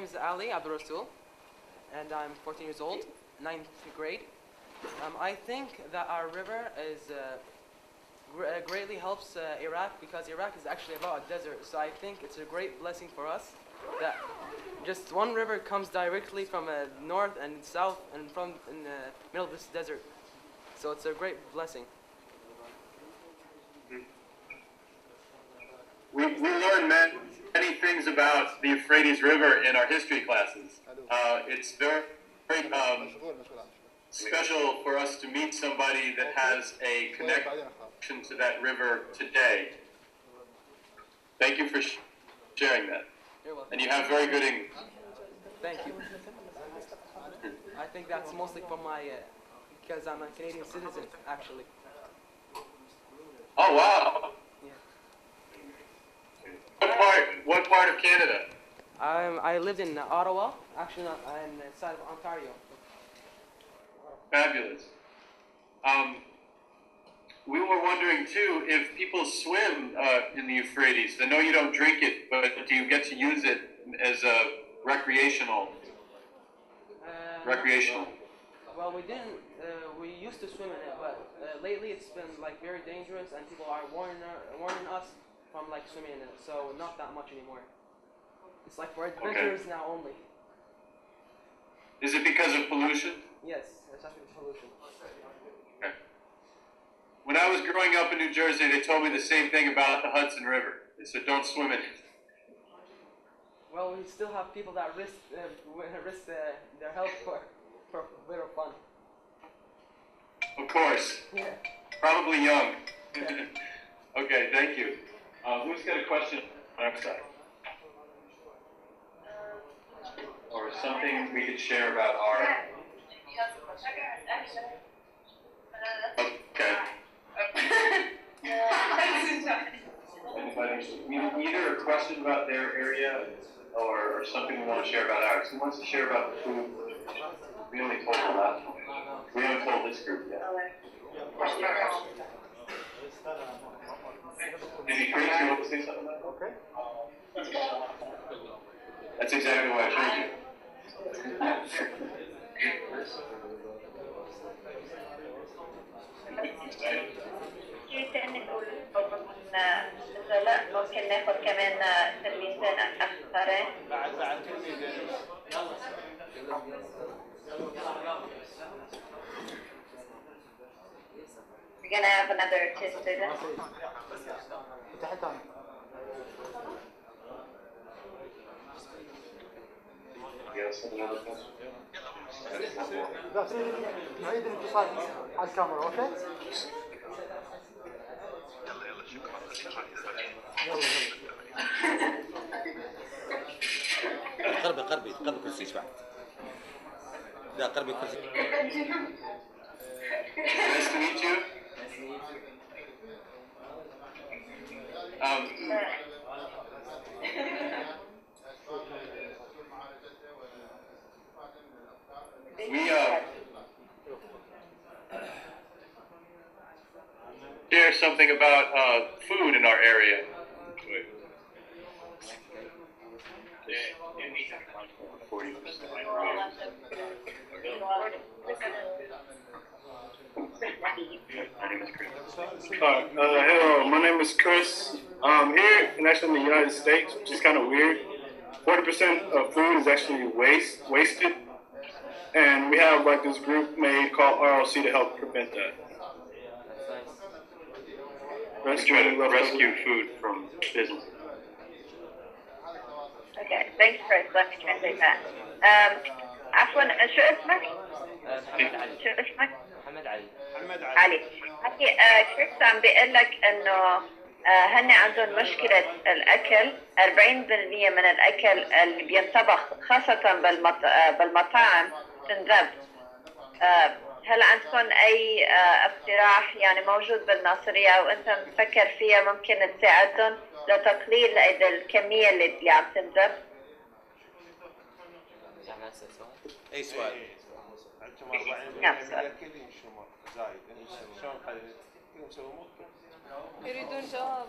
is Ali Abdul Rasul, and I'm 14 years old, 9th grade. I think that our river is greatly helps Iraq, because Iraq is actually about a desert. So I think it's a great blessing for us that just one river comes directly from north and south and from in the middle of this desert. So it's a great blessing. We learn many things about the Euphrates River in our history classes. It's very special for us to meet somebody that has a connection to that river today. Thank you for sharing that. You're welcome. And you have very good English. Thank you. I think that's mostly from my, because I'm a Canadian citizen, actually. Oh, wow. Yeah. What part of Canada? I lived in Ottawa, actually not in the side of Ontario. Fabulous. We were wondering too if people swim in the Euphrates. I know you don't drink it, but do you get to use it as a recreational? Well, we didn't. We used to swim in it, but lately it's been like very dangerous, and people are warning us from like swimming in it. So not that much anymore. It's like for adventurers now only. Is it because of pollution? Yes, it's actually pollution. Okay. When I was growing up in New Jersey, they told me the same thing about the Hudson River. They said, don't swim in it. Well, we still have people that risk their health for a bit of fun. Of course. Yeah. Probably young. Yeah. Okay, thank you. Who's got a question on our side? Or something we could share about our... Okay. Either a question about their area or something we want to share about ours. Who wants to share about the food? We only told the last one. We haven't told this group yet. Maybe Chris, you want to say something about that? Okay. That's exactly what I showed you. ممكن ناخد كمان تلميذين أخرين. We're gonna have another 2 students. Yes, another question. نعيد الاتصال على الكاميرا، اوكي؟ قربي كرسي شوي. لا قربي كرسي. Nice to meet you. We share something about food in our area. Hello, my name is Chris. Here, and actually in the United States, which is kind of weird, 40% of food is actually wasted. And we have like this group made called RLC to help prevent that. Let's try to rescue food from business. Okay, thanks Chris. Let me translate that. عفوا شو اسمك؟ شو اسمك؟ محمد علي. كريس عم بيقول لك انه هن عندهم مشكلة الأكل. 40% من الأكل اللي بينطبخ خاصة بالمطاعم تنذب. هل عندكم أي اقتراح يعني موجود بالناصرية أو أنت مفكر فيها ممكن تساعدهم لتقليل الكمية اللي عم تنذب؟ أي سؤال؟ نعم سؤال. يريدون جواب.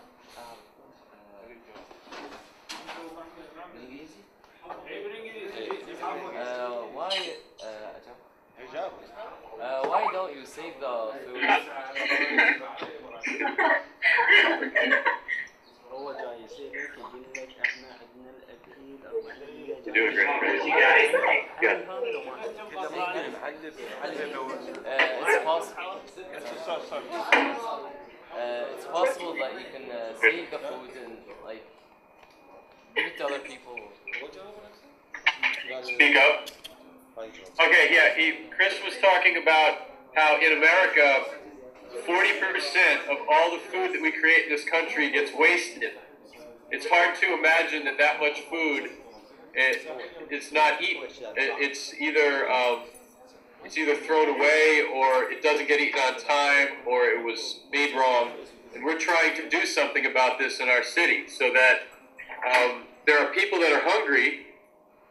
Why don't you save the food? You're doing great, Chris. Good. It's possible. It's possible that you can save the food and like give it to other people. Speak up. Okay, yeah, Chris was talking about how in America, 40% of all the food that we create in this country gets wasted. It's hard to imagine that much food it's not eaten. It's either thrown away, or it doesn't get eaten on time, or it was made wrong. And we're trying to do something about this in our city, so that there are people that are hungry,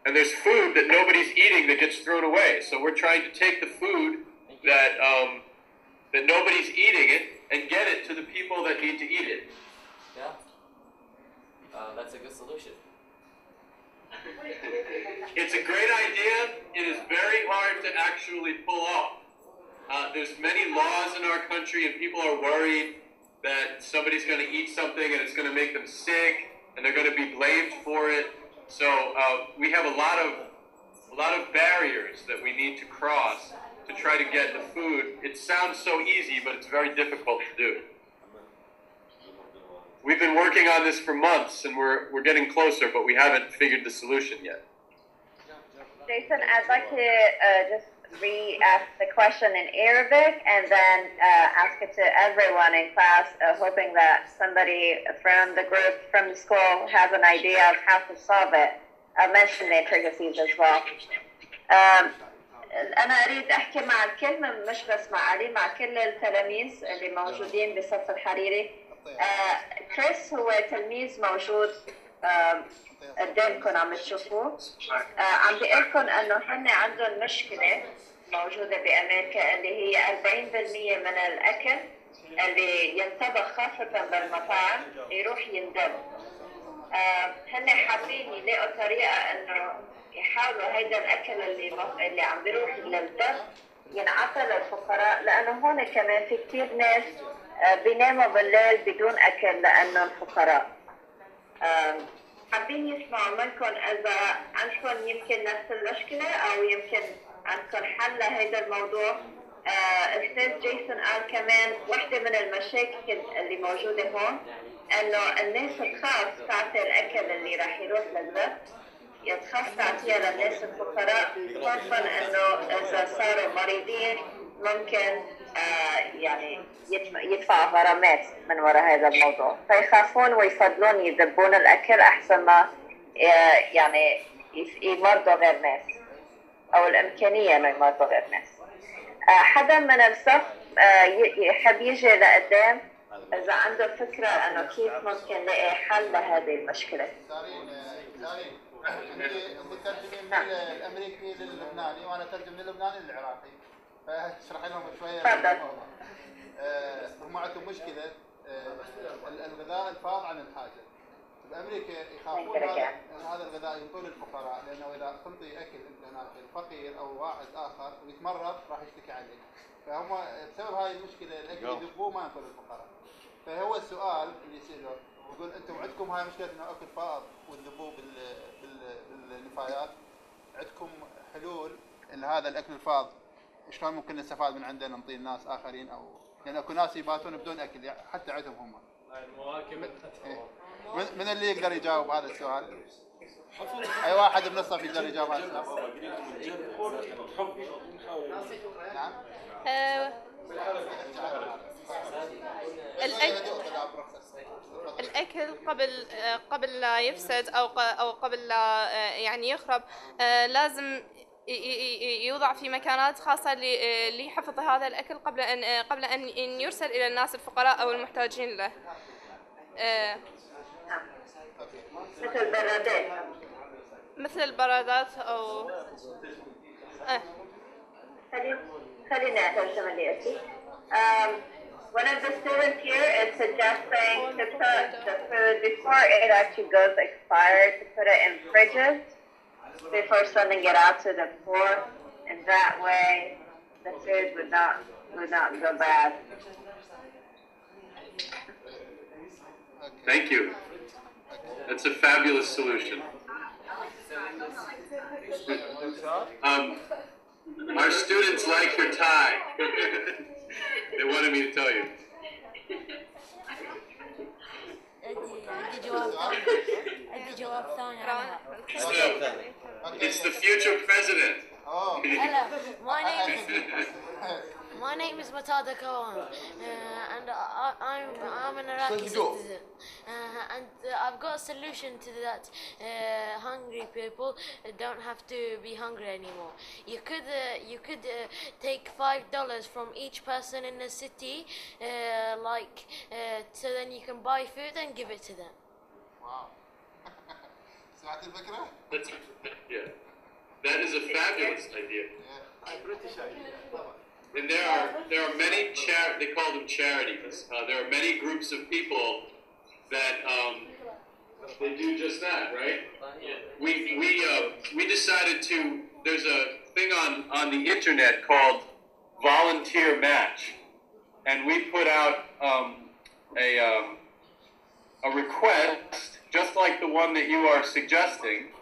and there's food that nobody's eating that gets thrown away. So we're trying to take the food that nobody's eating it and get it to the people that need to eat it. Yeah, that's a good solution. It's a great idea. It is very hard to actually pull off. There's many laws in our country, and people are worried that somebody's going to eat something and it's going to make them sick, and they're going to be blamed for it. So we have a lot of barriers that we need to cross to try to get the food. It sounds so easy, but it's very difficult to do. We've been working on this for months, and we're getting closer, but we haven't figured the solution yet. Jason, I'd like to just re-ask the question in Arabic and then ask it to everyone in class, hoping that somebody from the group, from the school, has an idea of how to solve it. I'll mention the intricacies as well. أنا أريد أحكي مع الكل، مش بس مع علي، مع كل التلاميذ اللي موجودين بصف الحريري. كريس هو تلميذ موجود قدامكم عم تشوفوه. عم بيقلكم انه هن عندهم مشكله موجوده بامريكا اللي هي 40% من الاكل اللي ينطبخ خاصه بالمطاعم يروح يندب. هن حابين يلاقوا طريقه انه يحاولوا هيدا الاكل اللي عم بيروح للدب ينعطى للفقراء، لانه هون كمان في كثير ناس بيناموا بالليل بدون اكل لانهم فقراء. حابين يسمعوا منكم اذا عندكم يمكن نفس المشكله او يمكن عندكم حل لهذا الموضوع. استاذ جيسون قال كمان واحده من المشاكل اللي موجوده هون انه الناس تخاف تعطي الاكل اللي راح يروح للذب، تخاف تعطيها للناس الفقراء خوفا انه اذا صاروا مريضين ممكن يعني يدفعوا غرامات من وراء هذا الموضوع، فيخافون ويفضلون يذبون الأكل أحسن ما يعني يمرضوا غير ناس أو الإمكانية إنه يمرضوا غير ناس. حدا من الصف يحب يجي لقدام إذا عنده فكرة إنه كيف ممكن نلاقي حل لهذه المشكلة. مترجمين من الامريكي للبناني وانا ترجم من اللبناني للعراقي، فاشرح لهم شويه. تفضل. هم عندهم مشكله الغذاء الفاض عن الحاجه. بامريكا يخافون هذا الغذاء ينطون للفقراء، لانه اذا تنطي اكل هناك الفقير او واحد اخر ويتمرض راح يشتكي عليك، فهم بسبب هاي المشكله الاكل يذبوه ما ينطون للفقراء. فهو السؤال اللي يسأله يقول انتم عندكم هاي مشكله انه اكل فائض وتذبوه بالنفايات، عندكم حلول لهذا الاكل الفاض؟ شلون ممكن نستفاد من عنده نعطيه الناس اخرين؟ او لان اكو ناس يباتون بدون اكل حتى عندهم هم. من اللي يقدر يجاوب هذا السؤال؟ اي واحد من الصف يقدر يجاوب هذا السؤال؟ نعم. الأكل قبل لا يفسد أو قبل لا يعني يخرب لازم يوضع في مكانات خاصة لحفظ هذا الأكل قبل أن يرسل إلى الناس الفقراء أو المحتاجين له. مثل البرادات أو خلينا أترجم اللي قلتي. One of the students here is suggesting to put the food before it actually goes expired, to put it in fridges before sending it out to the poor. And that way, the food would not go bad. Thank you. That's a fabulous solution. Our students like your tie. They wanted me to tell you. It's the future president. Oh. Hello, my name is Matada Kawan, and I'm an Iraqi citizen, and I've got a solution to that. Hungry people don't have to be hungry anymore. You could take $5 from each person in the city, so then you can buy food and give it to them. Wow. سمعت الفكرة؟ Yeah. That is a fabulous idea. British idea. And there are many they call them charities. There are many groups of people that they do just that, right? We decided to. There's a thing on the internet called Volunteer Match, and we put out a request just like the one that you are suggesting.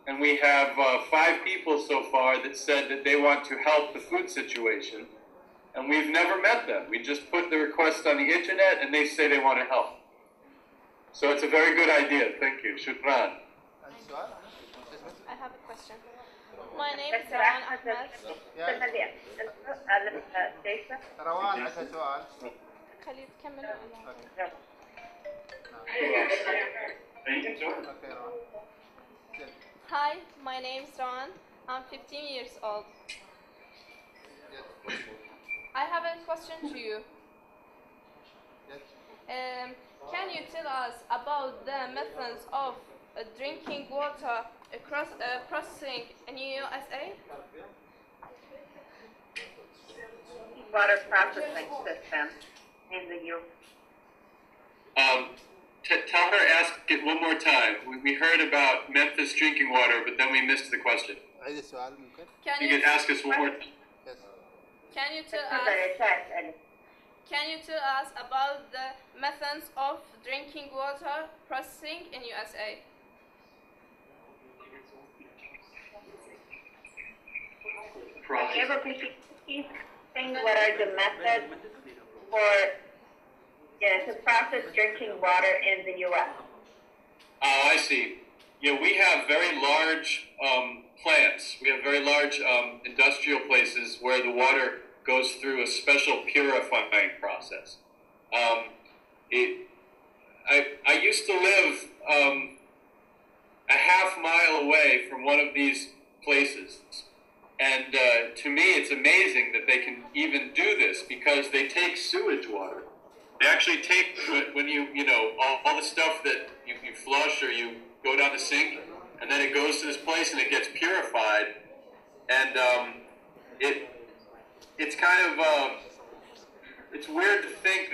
And we have 5 people so far that said that they want to help the food situation. And we've never met them. We just put the request on the internet and they say they want to help. So it's a very good idea. Thank you. Shukran. I have a question. My name is Rowan Ahmed. روان عندها سؤال. خليه تكمل. Hi, my name is Rowan. I'm 15 years old. I have a question to you. Can you tell us about the methods of drinking water processing in USA? Water processing system in the U.S. Tell her, ask it one more time. We heard about Memphis drinking water, but then we missed the question. عيد السؤال ممكن؟ You can ask us one more time. Can you tell us about the methods of drinking water processing in USA? What are the methods for to process drinking water in the U.S.? Oh, I see. Yeah, we have very large plants. We have very large industrial places where the water goes through a special purifying process. I used to live a half mile away from one of these places. And to me, it's amazing that they can even do this because they take sewage water. They actually take, when all the stuff that you flush or you go down the sink, and then it goes to this place and it gets purified. And it's kind of, it's weird to think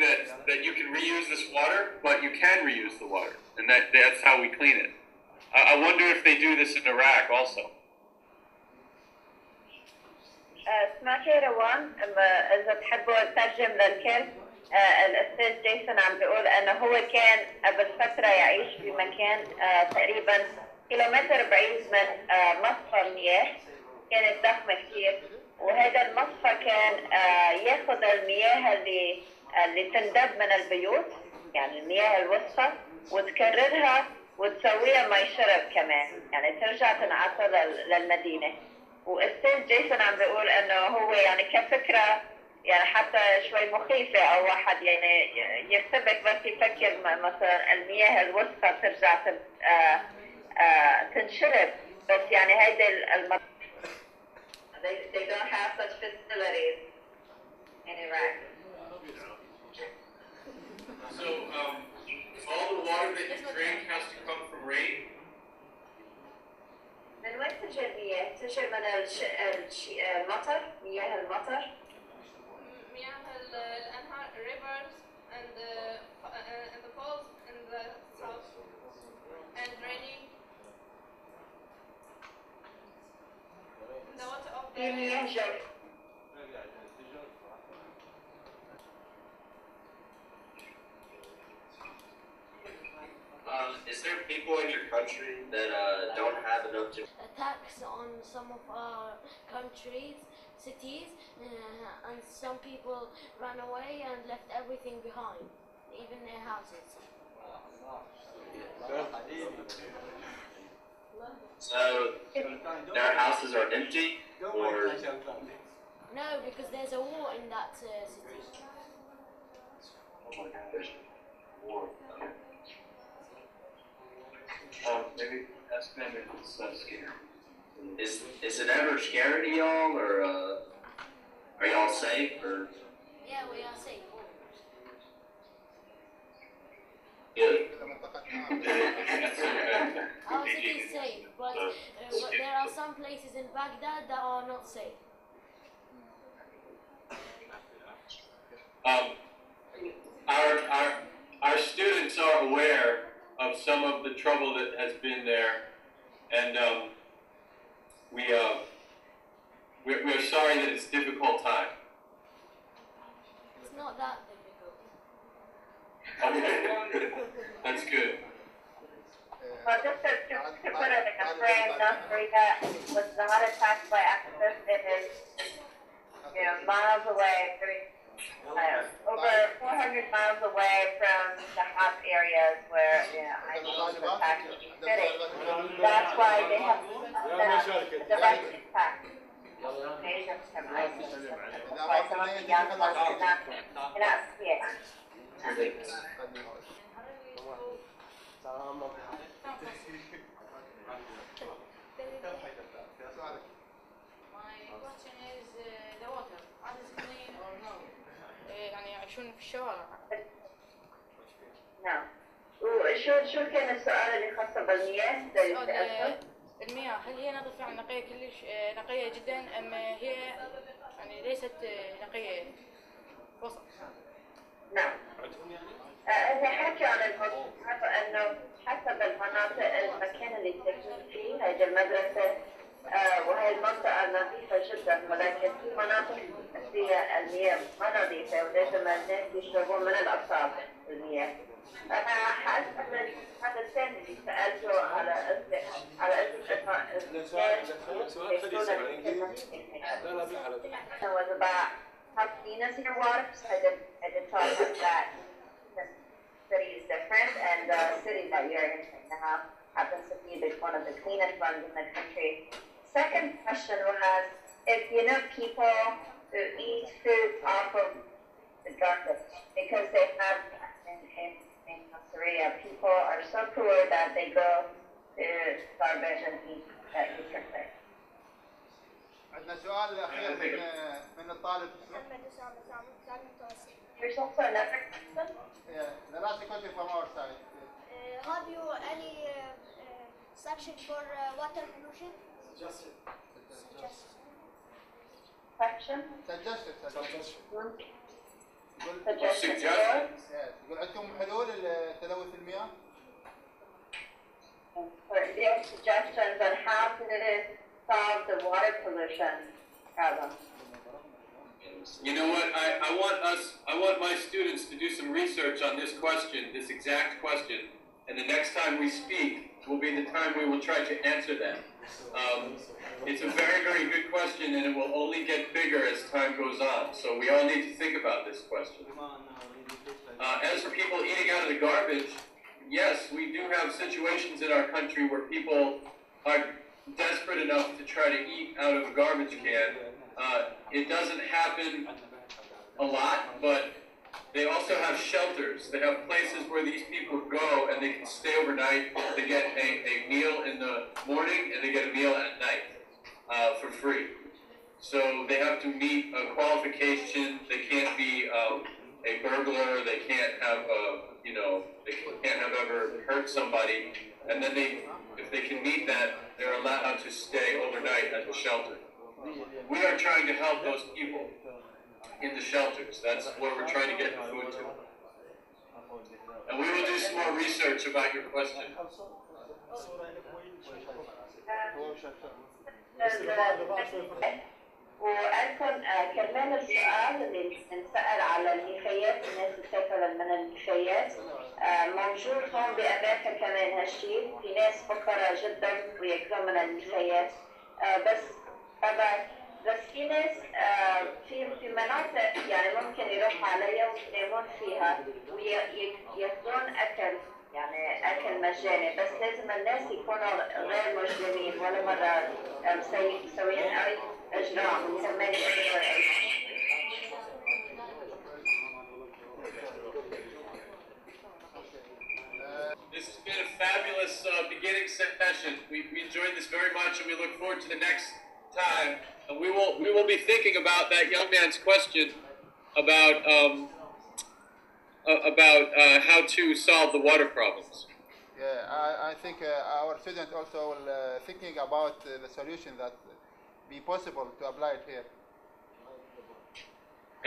that you can reuse this water, but you can reuse the water. And that's how we clean it. I wonder if they do this in Iraq also. سمعت يا روان إذا تحبوا أترجم للكل. الأستاذ جيسون عم بيقول أنه هو كان قبل فترة يعيش في مكان تقريبا كيلومتر بعيد من مصفى مياه كانت ضخمة كثير، وهذا المصفى كان ياخذ المياه اللي تندب من البيوت، يعني المياه الوسخة، وتكررها وتسويها مي شرب كمان، يعني ترجع تنعطى للمدينة. واستاذ جيسون عم بيقول انه هو يعني كفكره يعني حتى شوي مخيفه او واحد يعني يرتبك بس يفكر مثلا المياه الوسخه ترجع تنشرب، بس يعني هيدي they don't have such facilities in Iraq. So all the water that you drink has to come from rain? من وين تجي المياه؟ تجي من المطر، مياه المطر. مياه الأنهار rivers and the falls in the south and raining. Is there people in your country that don't have enough to? Attacks on some of our countries, cities, and some people ran away and left everything behind, even their houses. So their houses are empty, or No, because there's a war in that city. maybe that's maybe it's so scary. Is it ever scary to y'all, or are y'all safe, or? Yeah, we are safe. Good. Our city is safe, but there are some places in Baghdad that are not safe. Our students are aware of some of the trouble that has been there, and we're sorry that it's a difficult time. It's not that difficult. That's good. Well, just to put it in a frame, Nasseriya was not attacked by activists. It is, miles away, over 400 miles away from the hot areas where ISIS attacked the city. That's why they have direct attack. Nations from ISIS. That's why some of the young ones cannot see it. My question is the water. Is it clean or no? يعني يعيشون في الشوارع. نعم. وشو كان السؤال اللي خاص بالمياه؟ المياه هل هي نظيفة عن نقية كلش نقية جدا أم هي يعني ليست نقية وسط؟ نعم. إذا حكي عن الموضوع فإنه حسب المناطق المكان اللي تكون فيه هذه المدرسة وهي المنطقة نظيفة جدا ولكن في مناطق فيها المياه ما نظيفة ولازم الناس يشربون من الأصابع المياه. أنا حاسة هذا الثاني اللي سألته على was about how clean is your water. So I did talk about that. The city is different, and the city that you're in right now happens to be one of the cleanest ones in the country. Second question was, if people who eat food off of the garbage, because they have in Syria, people are so poor that they go to garbage and eat differently. عندنا سؤال أخير من الطالب. There's also another question. Yeah, the last question from our side. Have you any section for water pollution? Question? Suggestion. يقول عندكم حلول لتلوث المياه؟ Do you have suggestions on how to solve the water pollution problem? You know what? I want my students to do some research on this question, this exact question, and the next time we speak will be the time we will try to answer them. It's a very, very good question, and it will only get bigger as time goes on. So we all need to think about this question. As for people eating out of the garbage, yes, we do have situations in our country where people are desperate enough to try to eat out of a garbage can. It doesn't happen a lot, but they also have shelters. They have places where these people go and they can stay overnight. They get a meal in the morning and they get a meal at night for free. So they have to meet a qualification. They can't be a burglar. They can't have they can't have ever hurt somebody. And then if they can meet that, they're allowed to stay overnight at the shelter. We are trying to help those people in the shelters. That's where we're trying to get the food to. And we will do some more research about your question. وألكم كرمال السؤال اللي انسأل على الميخيات، الناس بتاكل من الميخيات، موجود هون بأمريكا كمان هالشيء، في ناس فقراء جدا وياكلون من الميخيات. بس طبعا بس في ناس في مناطق يعني ممكن يروحوا عليها وينامون فيها وياخذون أكل، يعني أكل مجاني، بس لازم الناس يكونوا غير مجرمين ولا مرة مسويين أي إجرام كمان يقدروا يعيشوا. This has been a fabulous beginning session. We enjoyed this very much, and we look forward to the next time. And we will be thinking about that young man's question about how to solve the water problems. Yeah, I think our student also will thinking about the solution that be possible to apply it here.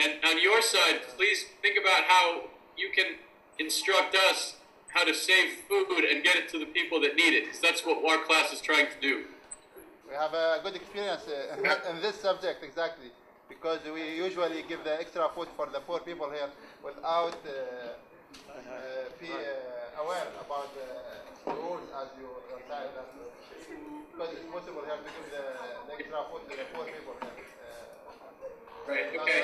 And on your side, please think about how you can instruct us how to save food and get it to the people that need it, because that's what our class is trying to do. We have a good experience in this subject, exactly, because we usually give the extra food for the poor people here without be aware about the rules as you said, because it's possible here to give the extra food to the poor people here. Right, okay.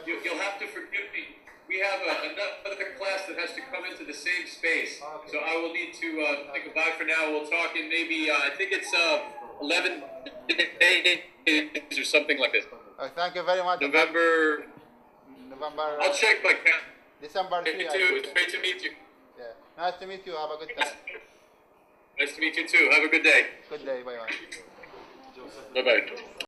You'll have to forgive me. We have another class that has to come into the same space. Okay. So I will need to say goodbye for now. We'll talk in maybe, I think it's 11 days or something like this. Thank you very much. November. I'll check my calendar. December 3. It's great to meet you. Yeah. Nice to meet you. Have a good time. Nice to meet you too. Have a good day. Good day. Bye-bye. Bye-bye.